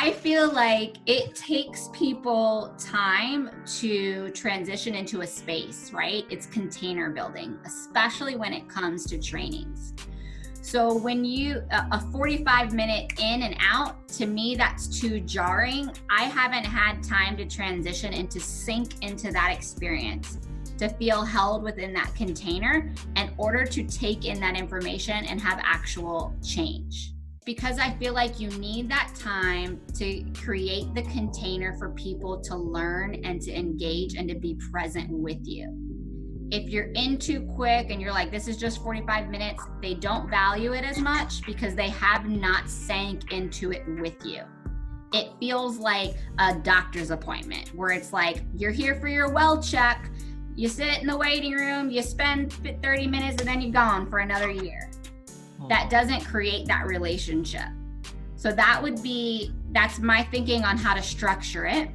I feel like it takes people time to transition into a space, right? It's container building, especially when it comes to trainings. So when a 45-minute in and out, to me, that's too jarring. I haven't had time to transition and to sink into that experience, to feel held within that container in order to take in that information and have actual change. Because I feel like you need that time to create the container for people to learn and to engage and to be present with you. If you're in too quick and you're like, this is just 45 minutes, they don't value it as much because they have not sank into it with you. It feels like a doctor's appointment where it's like, you're here for your well check, you sit in the waiting room, you spend 30 minutes and then you're gone for another year. That doesn't create that relationship. So that's my thinking on how to structure it.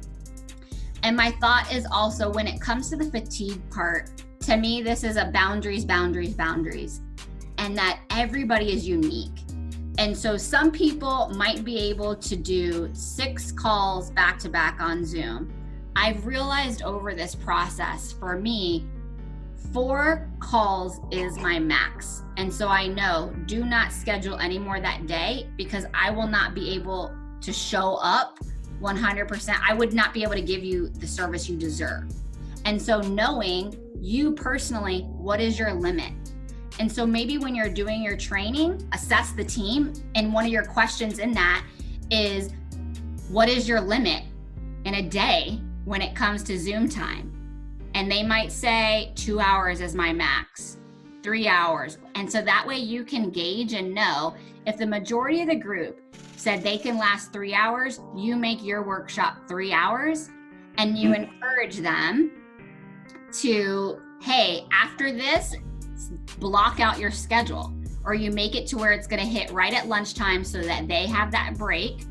And my thought is also when it comes to the fatigue part, to me, this is a boundaries, and that everybody is unique. And so some people might be able to do 6 calls back to back on Zoom. I've realized over this process, for me, 4 calls is my max. And so I know, do not schedule any more that day because I will not be able to show up 100%. I would not be able to give you the service you deserve. And so knowing you personally, what is your limit? And so maybe when you're doing your training, assess the team. And one of your questions in that is, what is your limit in a day when it comes to Zoom time? And they might say 2 hours is my max, 3 hours. And so that way you can gauge and know if the majority of the group said they can last 3 hours, you make your workshop 3 hours and you encourage them to, hey, after this, block out your schedule, or you make it to where it's going to hit right at lunchtime so that they have that break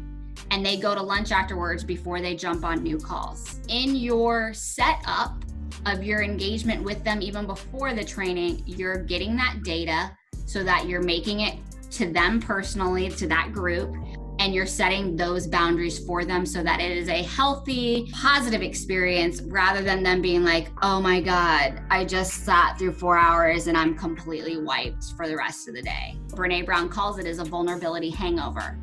and they go to lunch afterwards before they jump on new calls. In your setup of your engagement with them, even before the training, you're getting that data so that you're making it to them personally, to that group, and you're setting those boundaries for them so that it is a healthy, positive experience rather than them being like, oh my God, I just sat through 4 hours and I'm completely wiped for the rest of the day. Brene Brown calls it as a vulnerability hangover.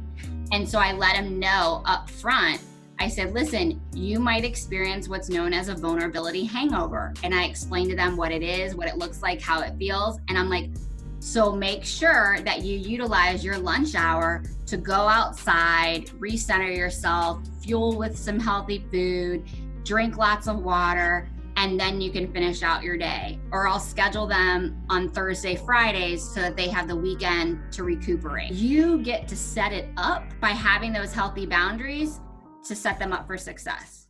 And so I let them know up front, I said, listen, you might experience what's known as a vulnerability hangover. And I explained to them what it is, what it looks like, how it feels. And I'm like, so make sure that you utilize your lunch hour to go outside, recenter yourself, fuel with some healthy food, drink lots of water, and then you can finish out your day. Or I'll schedule them on Thursday, Fridays so that they have the weekend to recuperate. You get to set it up by having those healthy boundaries to set them up for success.